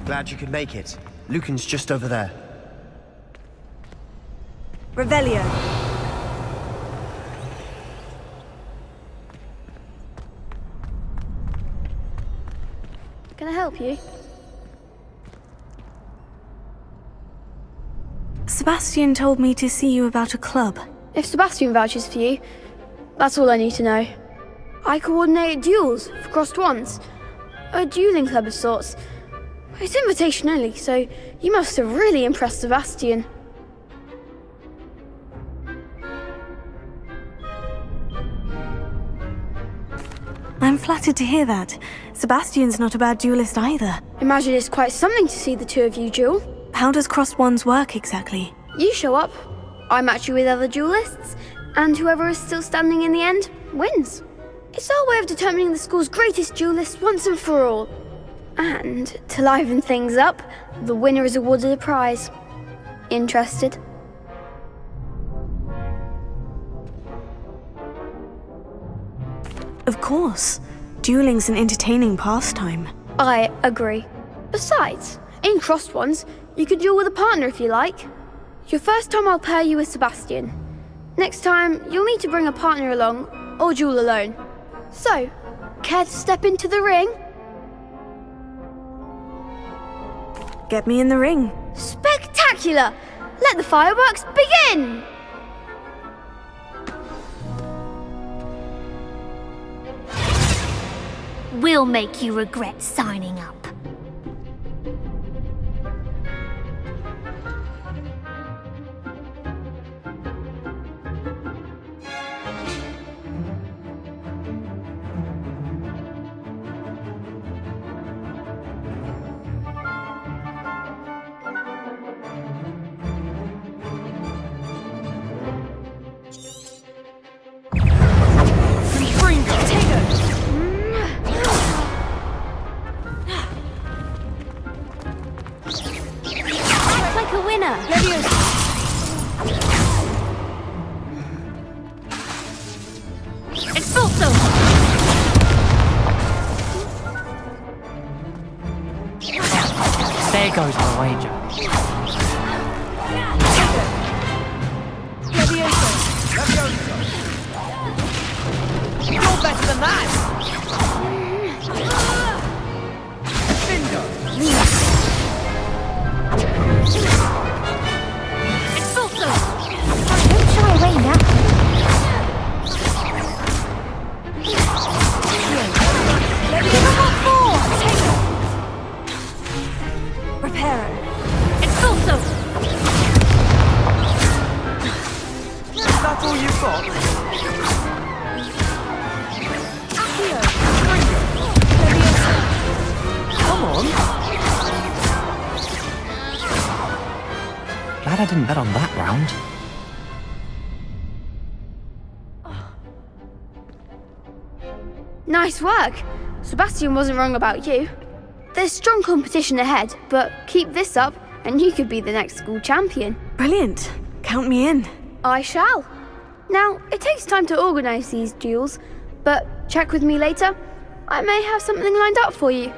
Glad you could make it. Lucan's just over there. Revelio. Can I help you? Sebastian told me to see you about a club. If Sebastian vouches for you, that's all I need to know. I coordinate duels for crossed wands. A dueling club of sorts. It's invitation only, so you must have really impressed Sebastian. I'm flattered to hear that. Sebastian's not a bad duelist either. Imagine it's quite something to see the two of you duel. How does crossed wands work exactly? You show up, I match you with other duelists, and whoever is still standing in the end wins. It's our way of determining the school's greatest duelist once and for all. And to liven things up, the winner is awarded a prize. Interested? Of course. Dueling's an entertaining pastime. I agree. Besides, in crossed ones, you could duel with a partner if you like. Your first time I'll pair you with Sebastian. Next time, you'll need to bring a partner along, or duel alone. So, care to step into the ring? Get me in the ring. Spectacular! Let the fireworks begin! We'll make you regret signing up. There goes my wager. You're better than that! Bingo! Expulso! Don't shy away now. Reparo. Expulso! That's all you've got? Come on! Glad I didn't bet on that round. Nice work! Sebastian wasn't wrong about you. There's strong competition ahead, but keep this up and you could be the next school champion. Brilliant. Count me in. I shall. Now, it takes time to organise these duels, but check with me later. I may have something lined up for you.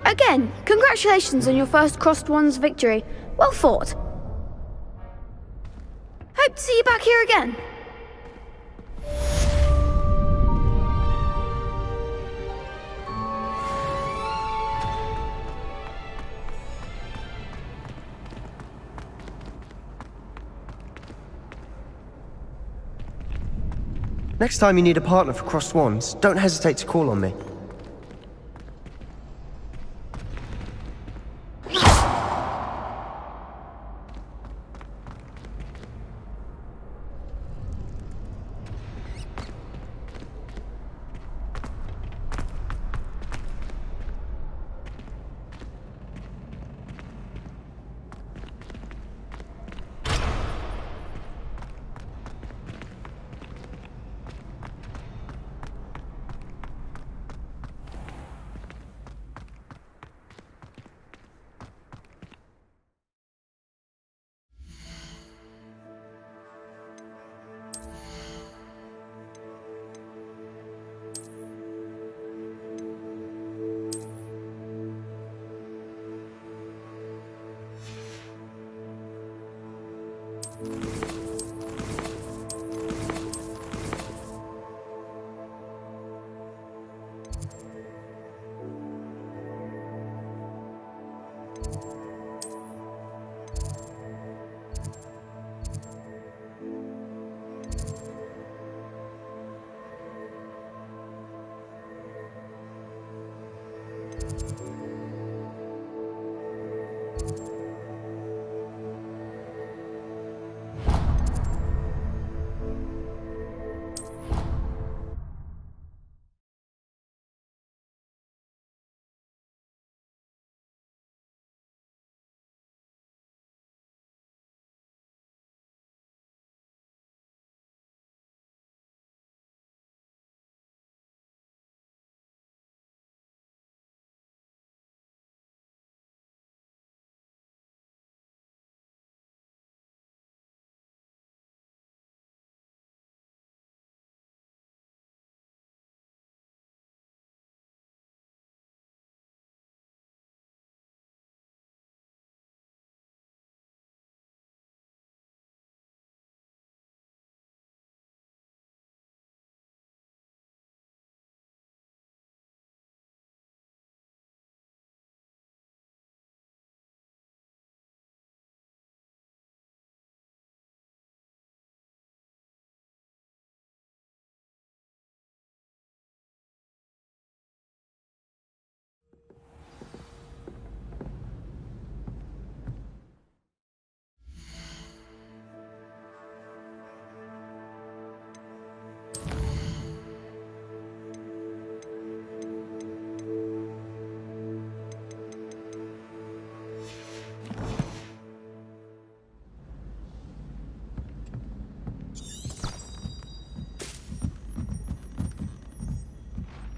Again, congratulations on your first crossed wands victory. Well fought. Hope to see you back here again. Next time you need a partner for crossed wands, don't hesitate to call on me.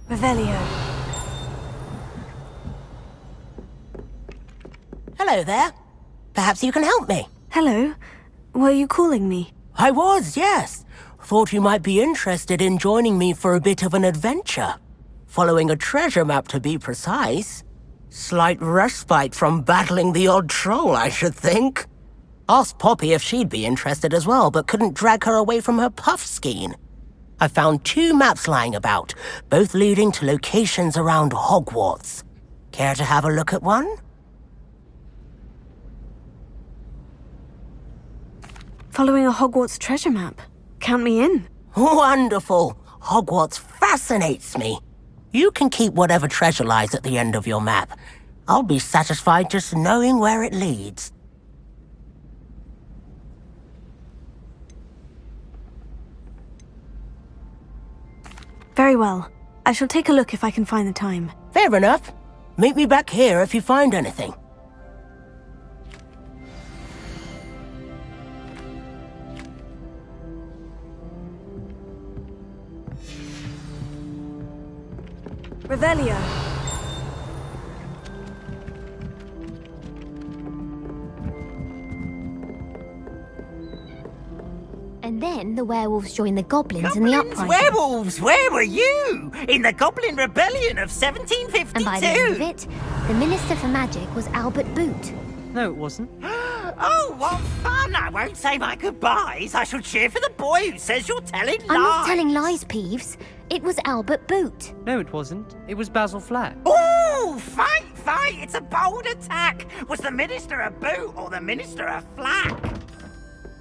Revelio. Hello there. Perhaps you can help me. Hello. Were you calling me? I was, yes. Thought you might be interested in joining me for a bit of an adventure. Following a treasure map, to be precise. Slight respite from battling the odd troll, I should think. Asked Poppy if she'd be interested as well, but couldn't drag her away from her puff skein. I found 2 maps lying about, both leading to locations around Hogwarts. Care to have a look at one? Following a Hogwarts treasure map. Count me in. Wonderful! Hogwarts fascinates me. You can keep whatever treasure lies at the end of your map. I'll be satisfied just knowing where it leads. Very well. I shall take a look if I can find the time. Fair enough. Meet me back here if you find anything. Revelio. And then the werewolves joined the goblins in the uprising. Werewolves! Where were you? In the Goblin Rebellion of 1752! And by the end of it, the Minister for Magic was Albert Boot. No, it wasn't. Oh, what fun! I won't say my goodbyes. I shall cheer for the boy who says you're telling lies. I'm not telling lies, Peeves. It was Albert Boot. No, it wasn't. It was Basil Flack. Ooh, fight! It's a bold attack! Was the Minister a boot or the Minister a flack?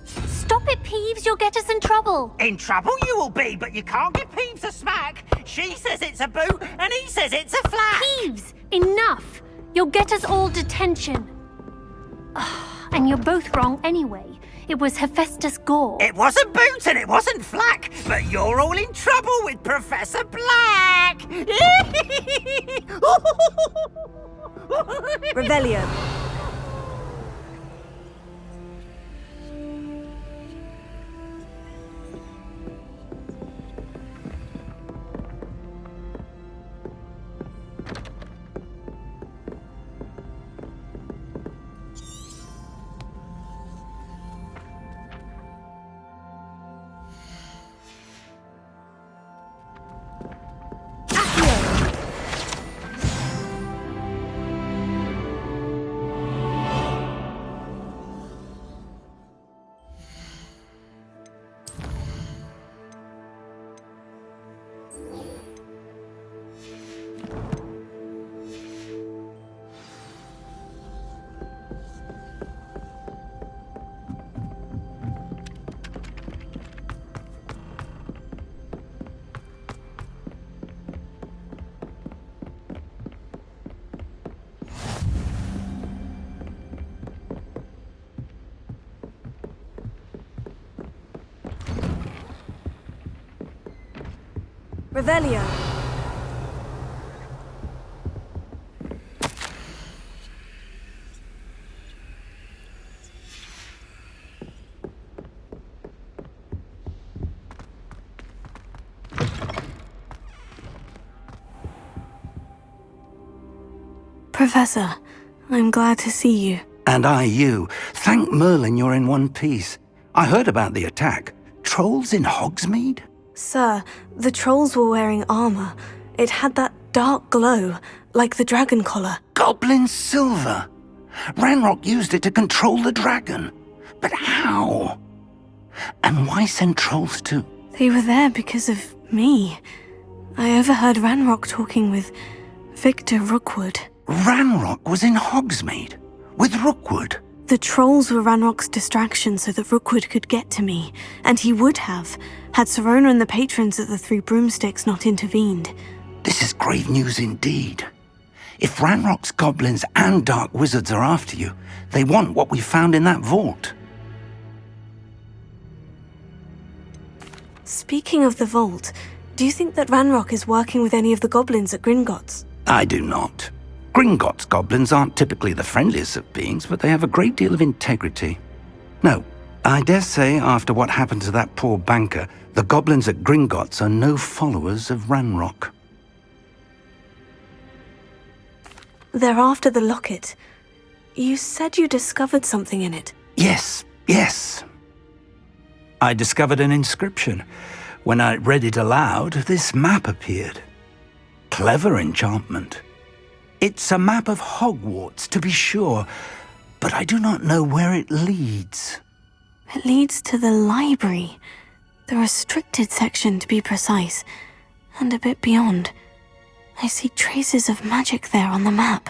Stop it, Peeves. You'll get us in trouble. In trouble you will be, but you can't give Peeves a smack. She says it's a boot, and he says it's a flack. Peeves, enough. You'll get us all detention. And you're both wrong anyway. It was Hephaestus Gore. It wasn't boot and it wasn't flack, but you're all in trouble with Professor Black. Revelio. Revelio. Professor, I'm glad to see you. And I you. Thank Merlin you're in one piece. I heard about the attack. Trolls in Hogsmeade? Sir, the trolls were wearing armor. It had that dark glow, like the dragon collar. Goblin silver! Ranrock used it to control the dragon. But how? And why send trolls too? They were there because of me. I overheard Ranrock talking with Victor Rookwood. Ranrock was in Hogsmeade? With Rookwood? The trolls were Ranrock's distraction so that Rookwood could get to me, and he would have, had Serona and the patrons at the Three Broomsticks not intervened. This is grave news indeed. If Ranrock's goblins and dark wizards are after you, they want what we found in that vault. Speaking of the vault, do you think that Ranrock is working with any of the goblins at Gringotts? I do not. Gringotts goblins aren't typically the friendliest of beings, but they have a great deal of integrity. No, I dare say after what happened to that poor banker, the goblins at Gringotts are no followers of Ranrock. They're after the locket. You said you discovered something in it. Yes. I discovered an inscription. When I read it aloud, this map appeared. Clever enchantment. It's a map of Hogwarts, to be sure, but I do not know where it leads. It leads to the library. The restricted section, to be precise, and a bit beyond. I see traces of magic there on the map.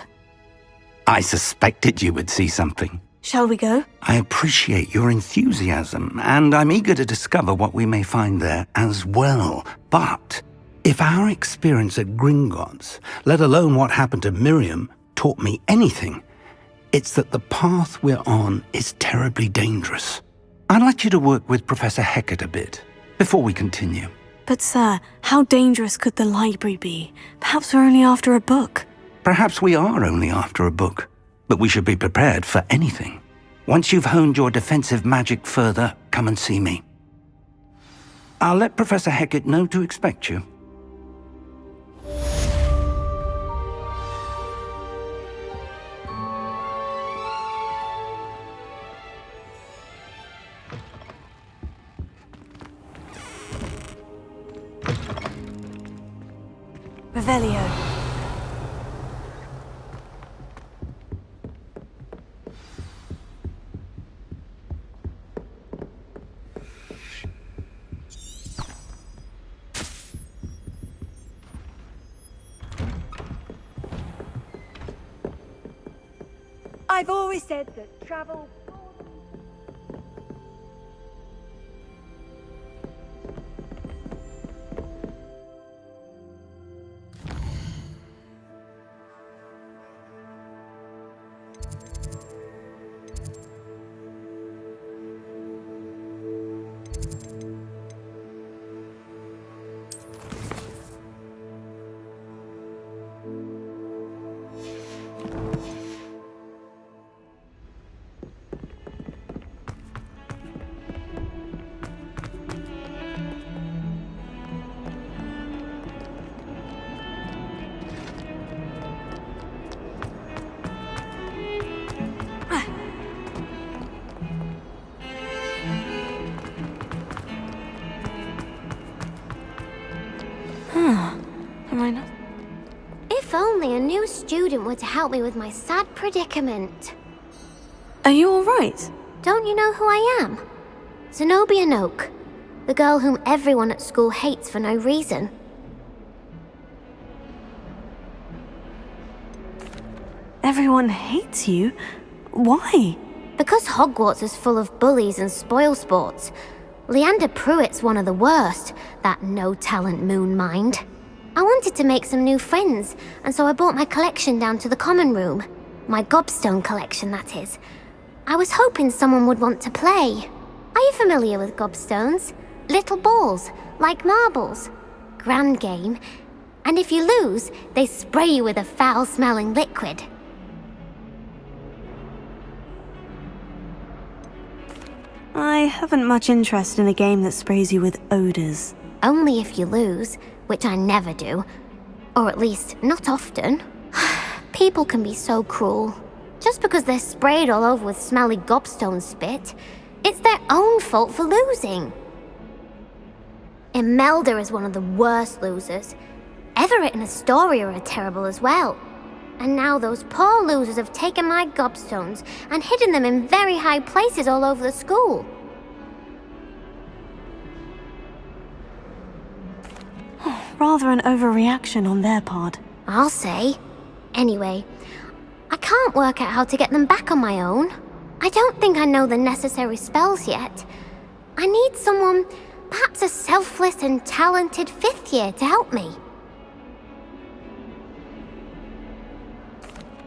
I suspected you would see something. Shall we go? I appreciate your enthusiasm, and I'm eager to discover what we may find there as well. But if our experience at Gringotts, let alone what happened to Miriam, taught me anything, it's that the path we're on is terribly dangerous. I'd like you to work with Professor Hecat a bit before we continue. But sir, how dangerous could the library be? Perhaps we're only after a book. Perhaps we are only after a book, but we should be prepared for anything. Once you've honed your defensive magic further, come and see me. I'll let Professor Hecat know to expect you. Revelio. I've always said that travel... Am I not? If only a new student were to help me with my sad predicament. Are you alright? Don't you know who I am? Zenobia Noak, the girl whom everyone at school hates for no reason. Everyone hates you? Why? Because Hogwarts is full of bullies and spoilsports. Leander Pruitt's one of the worst, that no-talent moon mind. I wanted to make some new friends, and so I brought my collection down to the common room. My gobstone collection, that is. I was hoping someone would want to play. Are you familiar with gobstones? Little balls, like marbles. grand game. And if you lose, they spray you with a foul-smelling liquid. I haven't much interest in a game that sprays you with odors. Only if you lose, which I never do. Or at least, not often. People can be so cruel. Just because they're sprayed all over with smelly gobstone spit, it's their own fault for losing. Imelda is one of the worst losers. Everett and Astoria are terrible as well. And now those poor losers have taken my gobstones and hidden them in very high places all over the school. Rather an overreaction on their part. I'll say. Anyway, I can't work out how to get them back on my own. I don't think I know the necessary spells yet. I need someone, perhaps a selfless and talented 5th year to help me.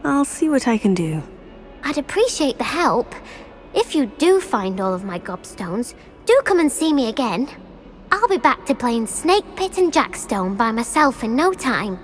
I'll see what I can do. I'd appreciate the help. If you do find all of my gobstones, do come and see me again. I'll be back to playing Snake Pit and Jackstone by myself in no time.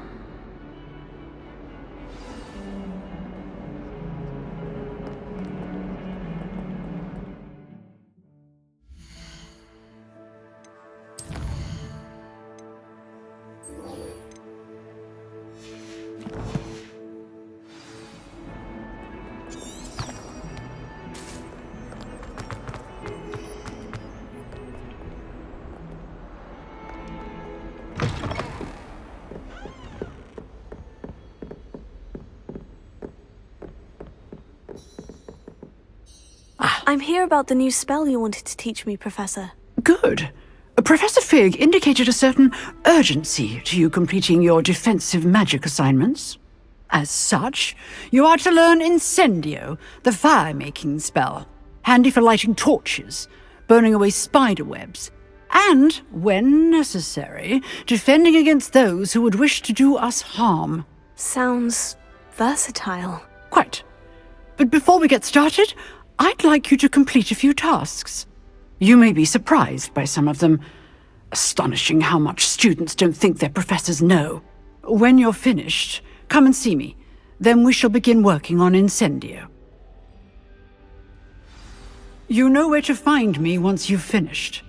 I'm here about the new spell you wanted to teach me, Professor. Good. Professor Fig indicated a certain urgency to you completing your defensive magic assignments. As such, you are to learn Incendio, the fire-making spell, handy for lighting torches, burning away spider webs, and, when necessary, defending against those who would wish to do us harm. Sounds versatile. Quite. But before we get started, I'd like you to complete a few tasks. You may be surprised by some of them. Astonishing how much students don't think their professors know. When you're finished, come and see me. Then we shall begin working on Incendio. You know where to find me once you've finished.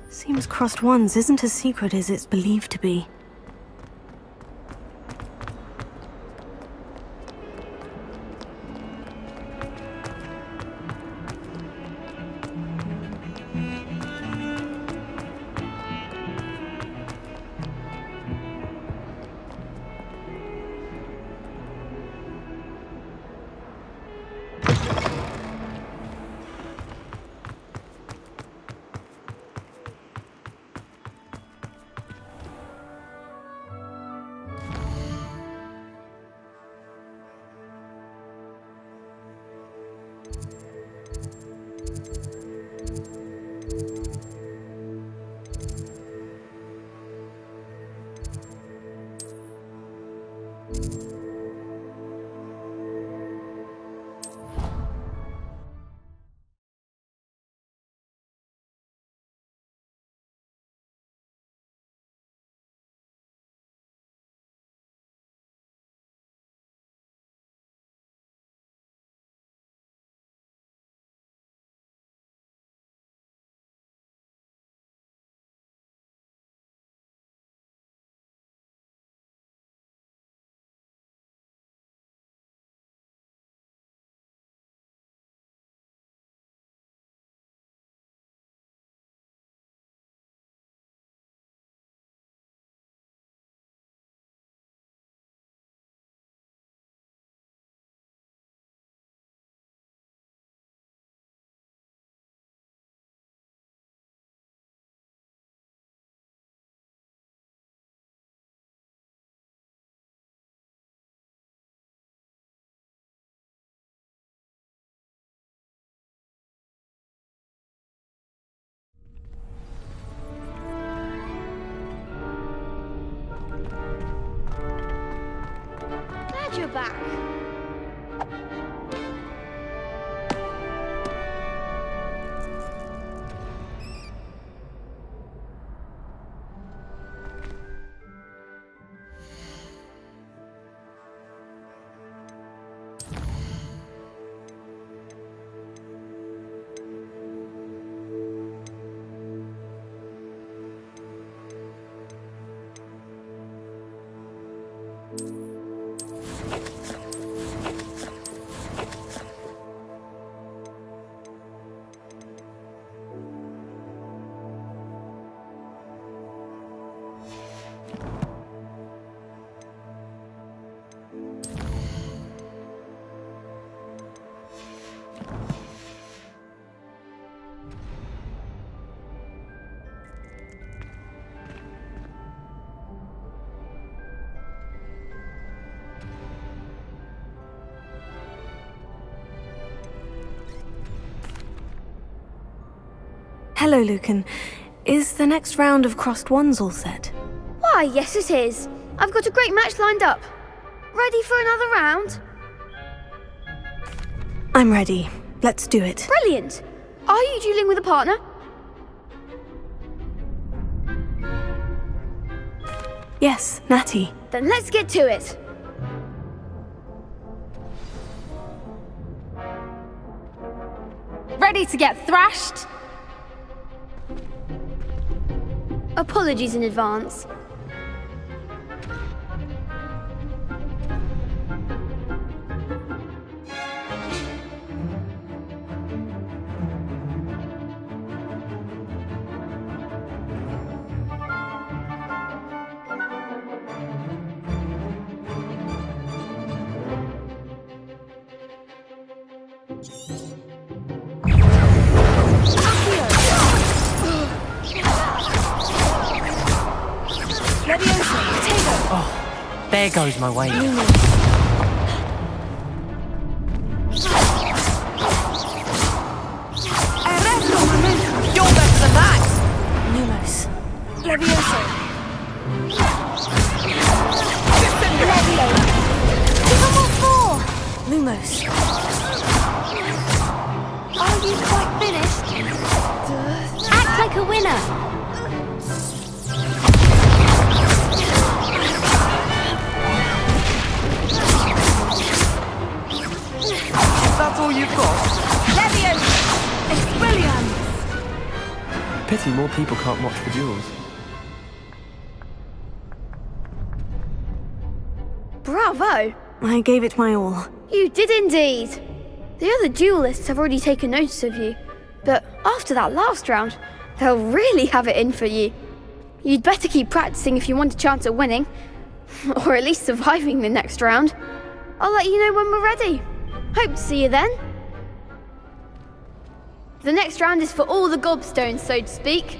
Seems crossed ones isn't as secret as it's believed to be. Hello, Lucan. Is the next round of crossed wands all set? Why, yes it is. I've got a great match lined up. Ready for another round? I'm ready. Let's do it. Brilliant. Are you dueling with a partner? Yes, Natty. Then let's get to it. Ready to get thrashed? Apologies in advance. Oh, there goes my wager. You're better than that! Lumos. Levioso. Give 'em all four! Lumos. Are you quite finished? Act like a winner! That's all you've got? Levioso! Expelliarmus! Pity more people can't watch the duels. Bravo! I gave it my all. You did indeed. The other duelists have already taken notice of you, but after that last round, they'll really have it in for you. You'd better keep practicing if you want a chance at winning, or at least surviving the next round. I'll let you know when we're ready. Hope to see you then. The next round is for all the gobstones, so to speak.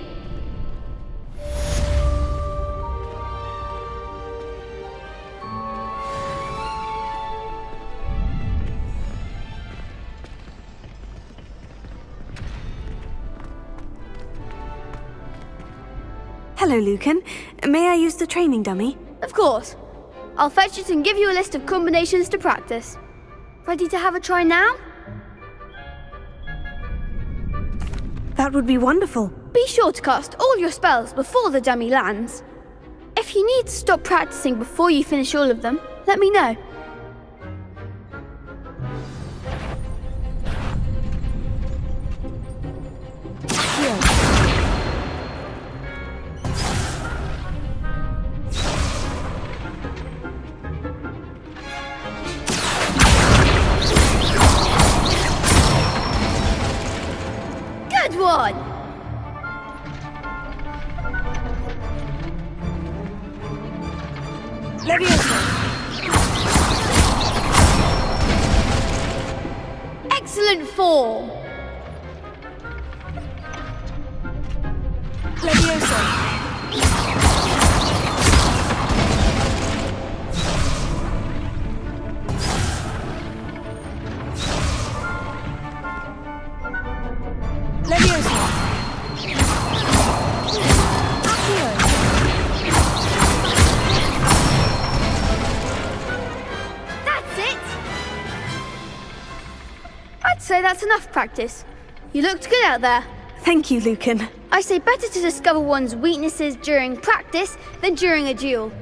Hello, Lucan. May I use the training dummy? Of course. I'll fetch it and give you a list of combinations to practice. Ready to have a try now? That would be wonderful. Be sure to cast all your spells before the dummy lands. If you need to stop practicing before you finish all of them, let me know. Good one! Excellent form! That's it! I'd say that's enough practice. You looked good out there. Thank you, Lucan. I say better to discover one's weaknesses during practice than during a duel.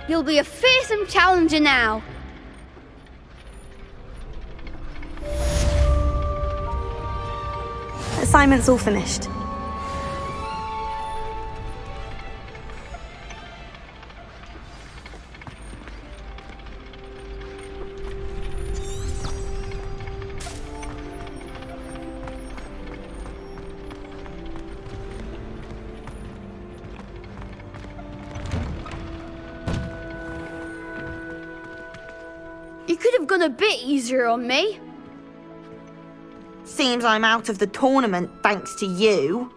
You'll be a fearsome challenger now. Assignment's all finished. You could have gone a bit easier on me. Seems I'm out of the tournament thanks to you.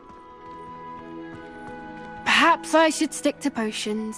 Perhaps I should stick to potions.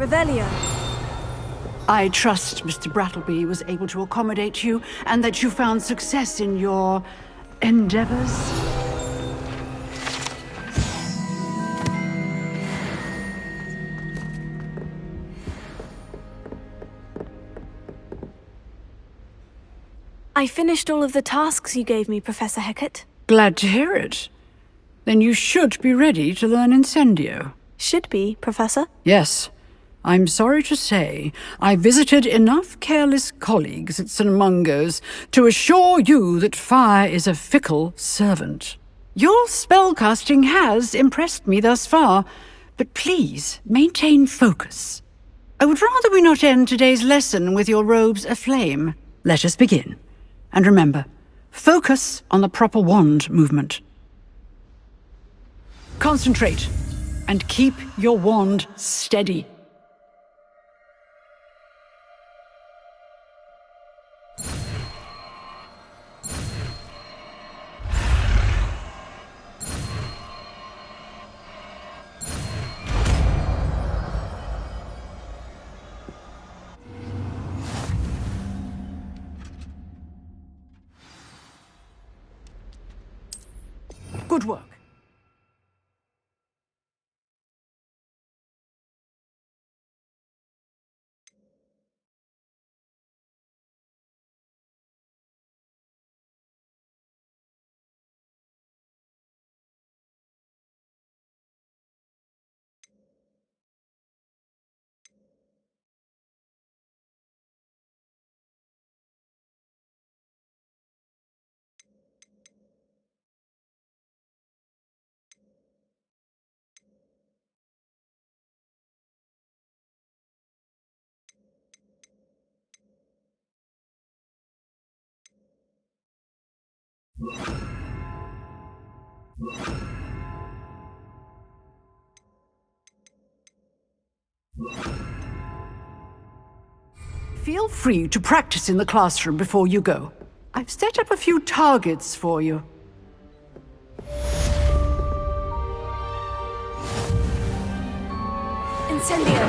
Revelio. I trust Mr. Brattleby was able to accommodate you and that you found success in your endeavors. I finished all of the tasks you gave me, Professor Hecat. Glad to hear it. Then you should be ready to learn Incendio. Should be, Professor? Yes. I'm sorry to say, I visited enough careless colleagues at St. Mungo's to assure you that fire is a fickle servant. Your spellcasting has impressed me thus far, but please maintain focus. I would rather we not end today's lesson with your robes aflame. Let us begin. And remember, focus on the proper wand movement. Concentrate, and keep your wand steady. Good work. Feel free to practice in the classroom before you go. I've set up a few targets for you. Incendio!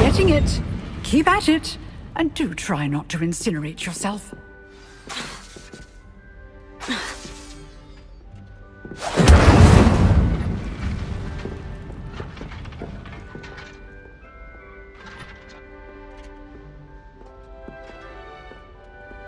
Getting it. Keep at it. And do try not to incinerate yourself.